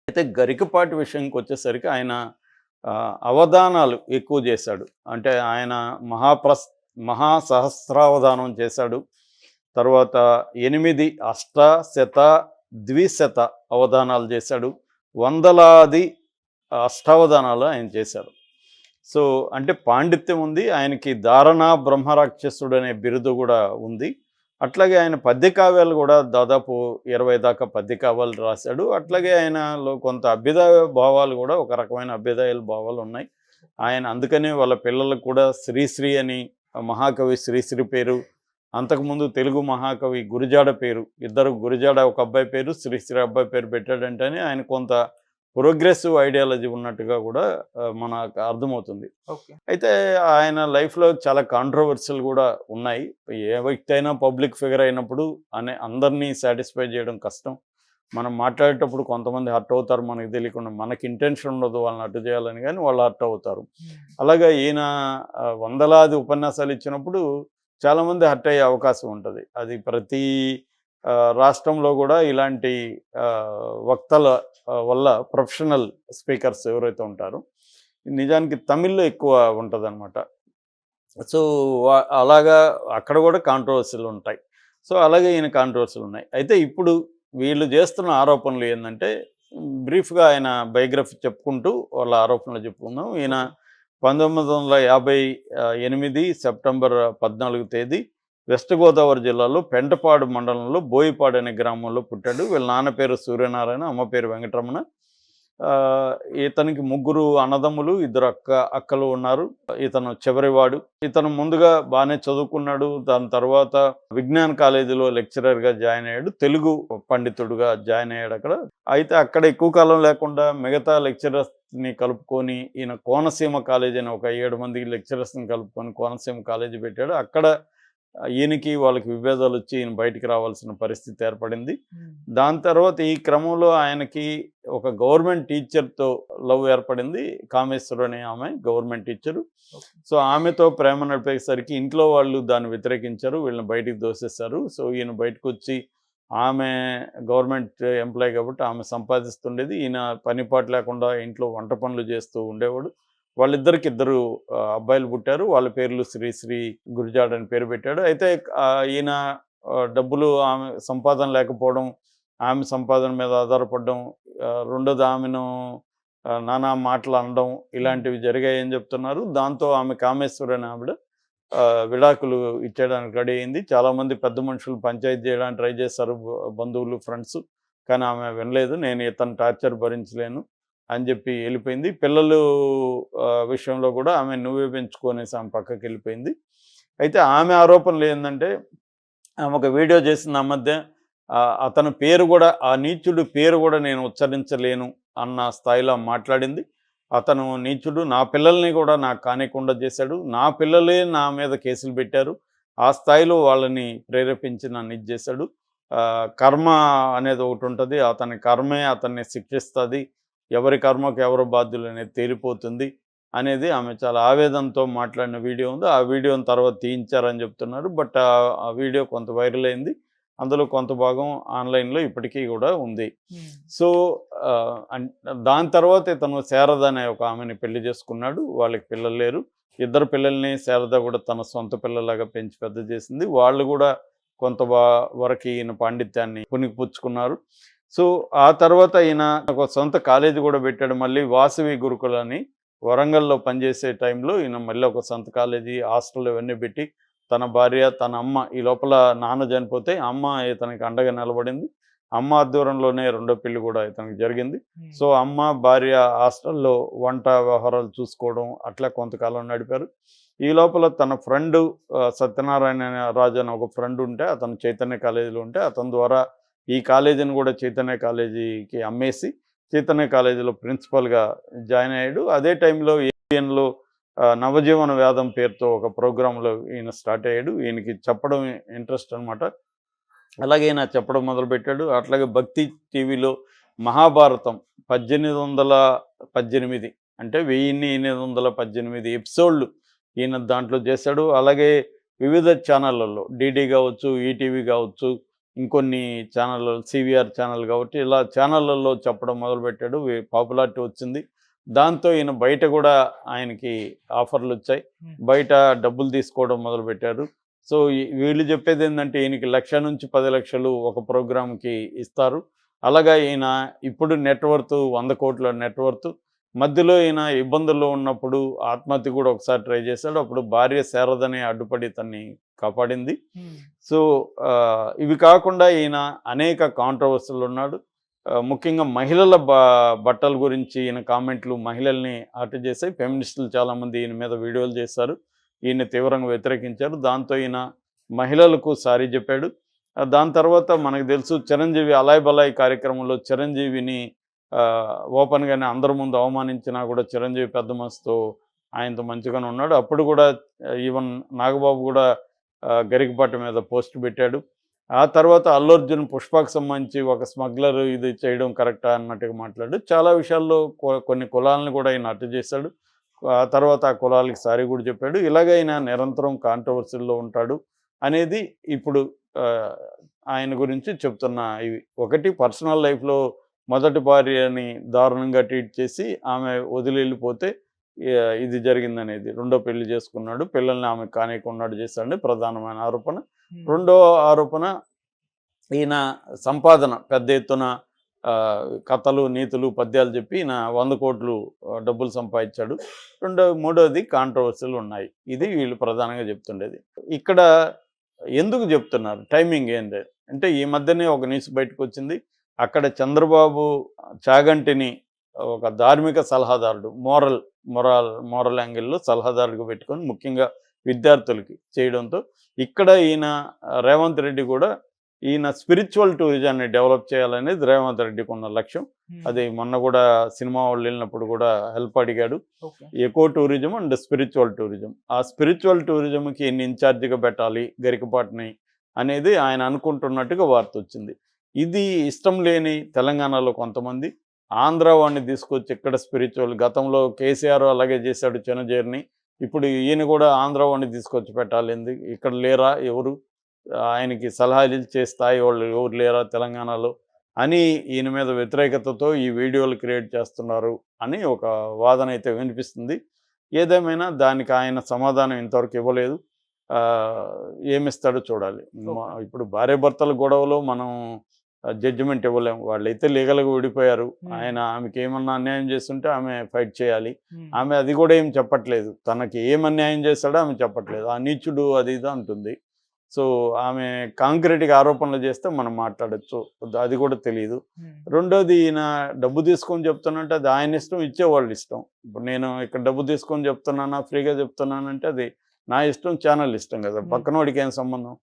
అయితే గరికపాటి విషయంకొచ్చేసరికి ఆయన అవధానాలు ఎక్కువ చేశాడు. అంటే ఆయన మహాసహస్రావధానం చేశాడు. తర్వాత 8 అష్ట, శత, ద్విశత అవధానాలు చేశాడు. వందలాది అష్టావధానాలు ఆయన చేశారు. సో, అంటే పాండిత్యం ఉంది. ఆయనకి ధారణా బ్రహ్మరాక్షసుడనే బిరుదు గూడా ఉంది. అట్లాగే ఆయన పద్య కావ్యాలు గూడా దాదాపు 20 దాకా పద్య కావ్యాలు రాశాడు. అట్లాగే ఆయనలో కొంత అభ్యుదయ భావాలు గూడా ఒక రకమైన అభ్యుదయాల భావాలున్నాయి. ఆయన అందుకనే వాళ్ళ పిల్లలకు కూడా శ్రీశ్రీ అని మహాకవి శ్రీశ్రీ పేరు, అంతకుముందు తెలుగు మహాకవి గురజాడ పేరు, ఇద్దరు గురజాడ ఒక అబ్బాయి పేరు, శ్రీశ్రీ అబ్బాయి పేరు పెట్టాడంటేనే ఆయన కొంత ప్రోగ్రెసివ్ ఐడియాలజీ ఉన్నట్టుగా కూడా మనకు అర్థమవుతుంది. ఓకే. అయితే ఆయన లైఫ్‌లో చాలా కాంట్రోవర్సీలు గూడా ఉన్నాయి. ఏ వ్యక్తి అయినా పబ్లిక్ ఫిగర్ అయినప్పుడు అందరినీ సాటిస్ఫై చేయడం కష్టం. మనం మాట్లాడేటప్పుడు కొంతమంది హర్ట్ అవుతారు మనకు తెలియకుండా. మనకి ఇంటెన్షన్ ఉండదు వాళ్ళని హర్ట్ చేయాలని, కానీ వాళ్ళు హర్ట్ అవుతారు. అలాగా ఈయన వందలాది ఉపన్యాసాలు ఇచ్చినప్పుడు చాలామంది హర్ట్ అయ్యే అవకాశం ఉంటది. అది ప్రతి రాష్ట్రంలో గూడా ఇలాంటి వక్తల వల్ల ప్రొఫెషనల్ స్పీకర్స్ ఎవరైతే ఉంటారో, నిజానికి తమిళ్‌లో ఎక్కువ ఉంటదనమాట. సో, అలాగా అక్కడ గూడా కాంట్రోవర్సీలు ఉంటాయి. సో, అలాగే ఈయన కాంట్రోవర్సీలు ఉన్నాయి. అయితే ఇప్పుడు వీళ్ళు చేస్తున్న ఆరోపణలు ఏందంటే, బ్రీఫ్‌గా ఆయన బయోగ్రఫీ చెప్పుకుంటూ వాళ్ళ ఆరోపణలు చెప్పుకుందాం. ఈయన 1958 సెప్టెంబర్ 14 తేదీ వెస్ట్ గోదావరి జిల్లాలో పెంటపాడు మండలంలో బోయిపాడు అనే గ్రామంలో పుట్టాడు. వీళ్ళ నాన్న పేరు సూర్యనారాయణ, అమ్మ పేరు వెంకటరమణ. ఇతనికి ముగ్గురు అన్నదమ్ములు, ఇద్దరు అక్కలు ఉన్నారు. ఇతను చివరివాడు. ఇతను ముందుగా బాగానే చదువుకున్నాడు. దాని తర్వాత విజ్ఞాన్ కాలేజీలో లెక్చరర్గా జాయిన్ అయ్యాడు. తెలుగు పండితుడుగా జాయిన్ అయ్యాడు అక్కడ. అయితే అక్కడ ఎక్కువ కాలం లేకుండా మిగతా లెక్చరర్స్ని కలుపుకొని ఈయన కోనసీమ కాలేజీ అని ఒక 7 మంది లెక్చరర్స్ని కలుపుకొని కోనసీమ కాలేజీ పెట్టాడు. అక్కడ ఈయనకి వాళ్ళకి విభేదాలు వచ్చి ఈయన బయటికి రావాల్సిన పరిస్థితి ఏర్పడింది. దాని తర్వాత ఈ క్రమంలో ఆయనకి ఒక గవర్నమెంట్ టీచర్తో లవ్ ఏర్పడింది. కామేశ్వరు అనే ఆమె గవర్నమెంట్ టీచరు. సో, ఆమెతో ప్రేమ నడిపేసరికి ఇంట్లో వాళ్ళు దాన్ని వ్యతిరేకించారు. వీళ్ళని బయటికి దోసేశారు. సో, ఈయన బయటకు వచ్చి ఆమె గవర్నమెంట్ ఎంప్లాయీ కాబట్టి ఆమె సంపాదిస్తుండేది. ఈయన పనిపాటు లేకుండా ఇంట్లో వంట పనులు చేస్తూ ఉండేవాడు. వాళ్ళిద్దరికి ఇద్దరు అబ్బాయిలు పుట్టారు. వాళ్ళ పేర్లు శ్రీశ్రీ, గురజాడ అని పేరు పెట్టాడు. అయితే ఈయన డబ్బులు ఆమె సంపాదన లేకపోవడం, ఆమె సంపాదన మీద ఆధారపడడం, రెండోది ఆమెను నానా మాటలు అనడం, ఇలాంటివి జరిగాయని చెప్తున్నారు. దాంతో ఆమె కామేశ్వరి అనే ఆవిడ విడాకులు ఇచ్చేయడానికి రెడీ అయింది. చాలామంది పెద్ద మనుషులు పంచాయతీ చేయడానికి ట్రై చేశారు, బంధువులు, ఫ్రెండ్స్. కానీ ఆమె వినలేదు. నేను ఇతని టార్చర్ భరించలేను అని చెప్పి వెళ్ళిపోయింది. పిల్లలు విషయంలో కూడా ఆమె నువ్వే పెంచుకొనేసి ఆమె పక్కకి వెళ్ళిపోయింది. అయితే ఆమె ఆరోపణలు ఏంటంటే, ఆమె ఒక వీడియో చేసింది ఆ మధ్య. అతని పేరు కూడా, ఆ నీచుడు పేరు కూడా నేను ఉచ్చరించలేను అన్న స్థాయిలో మాట్లాడింది. అతను నీచుడు, నా పిల్లల్ని కూడా నాకు కానికుండా చేశాడు, నా పిల్లలే నా మీద కేసులు పెట్టారు, ఆ స్థాయిలో వాళ్ళని ప్రేరేపించి నన్ను ఇది చేశాడు. కర్మ అనేది ఒకటి ఉంటుంది, అతని కర్మే అతన్ని శిక్షిస్తుంది, ఎవరి కర్మకు ఎవరు బాధ్యులు అనేది తేలిపోతుంది అనేది ఆమె చాలా ఆవేదనతో మాట్లాడిన వీడియో ఉంది. ఆ వీడియోని తర్వాత తీయించారని చెప్తున్నారు. బట్ ఆ వీడియో కొంత వైరల్ అయింది. అందులో కొంత భాగం ఆన్లైన్లో ఇప్పటికీ కూడా ఉంది. సో, దాని తర్వాత ఇతను శారద అనే ఒక ఆమెని పెళ్లి చేసుకున్నాడు. వాళ్ళకి పిల్లలు లేరు. ఇద్దరు పిల్లల్ని శారద కూడా తన సొంత పిల్లలాగా పెంచి పెద్ద చేసింది. వాళ్ళు కూడా కొంత వరకు ఈయన పాండిత్యాన్ని పుణికిపుచ్చుకున్నారు. సో, ఆ తర్వాత ఈయన ఒక సొంత కాలేజీ కూడా పెట్టాడు. మళ్ళీ వాసవి గురుకులని వరంగల్లో పనిచేసే టైంలో ఈయన మళ్ళీ ఒక సొంత కాలేజీ, హాస్టల్ ఇవన్నీ పెట్టి తన భార్య, తన అమ్మ, ఈ లోపల నాన్న చనిపోతే అమ్మ ఇతనికి అండగా నిలబడింది. అమ్మ ఆధ్వర్యంలోనే రెండో పెళ్లి కూడా ఇతనికి జరిగింది. సో, అమ్మ, భార్య హాస్టల్లో వంట వ్యవహారాలు చూసుకోవడం అట్లా కొంతకాలం నడిపారు. ఈ లోపల తన ఫ్రెండు సత్యనారాయణ రాజు అని ఒక ఫ్రెండ్ ఉంటే, అతను చైతన్య కాలేజీలో ఉంటే అతని ద్వారా ఈ కాలేజీని కూడా చైతన్య కాలేజీకి అమ్మేసి చైతన్య కాలేజీలో ప్రిన్సిపల్గా జాయిన్ అయ్యాడు. అదే టైంలో ఏబిఎన్లో నవజీవన వేదం పేరుతో ఒక ప్రోగ్రాంలో ఈయన స్టార్ట్ అయ్యాడు. ఈయనకి చెప్పడం ఇంట్రెస్ట్ అనమాట. అలాగే ఈయన చెప్పడం మొదలుపెట్టాడు. అట్లాగే భక్తి టీవీలో మహాభారతం 1818 అంటే 1818 ఎపిసోడ్లు ఈయన దాంట్లో చేశాడు. అలాగే వివిధ ఛానళ్ళల్లో డీడీ కావచ్చు, ఈటీవీ కావచ్చు, ఇంకొన్ని ఛానళ్ళు సివిఆర్ ఛానల్ కాబట్టి ఇలా ఛానళ్ళల్లో చెప్పడం మొదలుపెట్టాడు. పాపులారిటీ వచ్చింది. దాంతో ఈయన బయట కూడా ఆయనకి ఆఫర్లు వచ్చాయి. బయట డబ్బులు తీసుకోవడం మొదలుపెట్టారు. సో వీళ్ళు చెప్పేది ఏంటంటే ఈయనకి 1,00,000 నుంచి 10,00,000 ఒక ప్రోగ్రామ్కి ఇస్తారు. అలాగా ఈయన ఇప్పుడు నెట్వర్త్ 100 కోట్ల నెట్వర్త్. మధ్యలో ఈయన ఇబ్బందుల్లో ఉన్నప్పుడు ఆత్మహత్య కూడా ఒకసారి ట్రై చేశాడు. అప్పుడు భార్య శారదని అడ్డుపడి తన్ని కాపాడింది. సో ఇవి కాకుండా ఈయన అనేక కాంట్రవర్సీలు ఉన్నాడు. ముఖ్యంగా మహిళల బట్టల గురించి ఈయన కామెంట్లు మహిళల్ని హర్ట్ చేశాయి. ఫెమినిస్టులు చాలామంది ఈయన మీద వీడియోలు చేశారు. ఈయన తీవ్రంగా వ్యతిరేకించారు. దాంతో ఈయన మహిళలకు సారీ చెప్పాడు. దాని తర్వాత మనకు తెలుసు చిరంజీవి అలాయ్ బలాయ్ కార్యక్రమంలో చిరంజీవిని ఓపెన్గానే అందరి ముందు అవమానించినా కూడా చిరంజీవి పెద్ద మనసుతో ఆయనతో మంచిగానే ఉన్నాడు. అప్పుడు కూడా ఈవెన్ నాగబాబు కూడా గరికపాటి మీద పోస్ట్ పెట్టాడు. ఆ తర్వాత అల్లు అర్జున్ పుష్పకు సంబంధించి ఒక స్మగ్లర్ ఇది చేయడం కరెక్టా అన్నట్టుగా మాట్లాడు. చాలా విషయాల్లో కొన్ని కులాలను కూడా ఆయన అట్టు చేశాడు. ఆ తర్వాత ఆ కులాలకి సారీ కూడా చెప్పాడు. ఇలాగ ఆయన నిరంతరం కాంట్రవర్సీల్లో ఉంటాడు అనేది ఇప్పుడు ఆయన గురించి చెప్తున్న ఇవి. ఒకటి పర్సనల్ లైఫ్లో మొదటి భార్యని దారుణంగా ట్రీట్ చేసి ఆమె వదిలి వెళ్ళిపోతే ఇది జరిగిందనేది. రెండో పెళ్లి చేసుకున్నాడు, పిల్లల్ని ఆమె కానియకున్నాడు చేశాడు ప్రధానమైన ఆరోపణ. రెండో ఆరోపణ ఈయన సంపాదన పెద్ద ఎత్తున కథలు నీతులు పద్యాలు చెప్పి ఈయన 100 కోట్లు డబ్బులు సంపాదించాడు. మూడోది కాంట్రవర్సీలు ఉన్నాయి. ఇది వీళ్ళు ప్రధానంగా చెప్తుండేది. ఇక్కడ ఎందుకు చెప్తున్నారు టైమింగ్ ఏంటి అంటే ఈ మధ్యనే ఒక న్యూస్ బయటకు వచ్చింది. అక్కడ చంద్రబాబు చాగంటిని ఒక ధార్మిక సలహాదారుడు మోరల్ యాంగిల్లో సలహాదారుడిగా పెట్టుకొని ముఖ్యంగా విద్యార్థులకి చేయడంతో ఇక్కడ ఈయన రేవంత్ రెడ్డి కూడా ఈయన స్పిరిచువల్ టూరిజాన్ని డెవలప్ చేయాలనేది రేవంత్ రెడ్డికి ఉన్న లక్ష్యం. అది మొన్న కూడా సినిమా వాళ్ళు వెళ్ళినప్పుడు కూడా హెల్ప్ అడిగాడు. Eco tourism and spiritual tourism. ఆ స్పిరిచువల్ టూరిజంకి ఈయన ఇన్ఛార్జిగా పెట్టాలి గరికపాటిని అనేది ఆయన అనుకుంటున్నట్టుగా వార్త వచ్చింది. ఇది ఇష్టం లేని తెలంగాణలో కొంతమంది ఆంధ్ర వాడిని తీసుకొచ్చి ఇక్కడ స్పిరిచువల్ గతంలో కేసీఆర్ అలాగే చేశాడు చిన్నజేరిని. ఇప్పుడు ఈయన కూడా ఆంధ్ర వాడిని తీసుకొచ్చి పెట్టాలి. ఇక్కడ లేరా ఎవరు ఆయనకి సలహాలు ఇచ్చే స్థాయి వాళ్ళు ఎవరు లేరా తెలంగాణలో అని ఈయన మీద వ్యతిరేకతతో ఈ వీడియోలు క్రియేట్ చేస్తున్నారు అని ఒక వాదన అయితే వినిపిస్తుంది. ఏదేమైనా దానికి ఆయన సమాధానం ఇంతవరకు ఇవ్వలేదు. ఏమిస్తాడో చూడాలి. ఇప్పుడు భార్యాభర్తల గొడవలో మనం జడ్జిమెంట్ ఇవ్వలేము. వాళ్ళైతే లీగల్గా విడిపోయారు. ఆయన ఆమెకి ఏమన్నా అన్యాయం చేస్తుంటే ఆమె ఫైట్ చేయాలి. ఆమె అది కూడా ఏం చెప్పట్లేదు. తనకి ఏం అన్యాయం చేస్తాడో ఆమె చెప్పట్లేదు. ఆ నీచుడు అది ఇది అంటుంది. సో ఆమె కాంక్రీట్గా ఆరోపణలు చేస్తే మనం మాట్లాడచ్చు. అది కూడా తెలియదు. రెండోది ఈయన డబ్బు తీసుకొని చెప్తున్నంటే అది ఆయన ఇష్టం, ఇచ్చేవాళ్ళు ఇష్టం. ఇప్పుడు నేను ఇక్కడ డబ్బు తీసుకొని చెప్తున్నానా ఫ్రీగా చెప్తున్నానంటే అది నా ఇష్టం, ఛానల్ ఇష్టం కదా. పక్కనోడికి ఏం సంబంధం.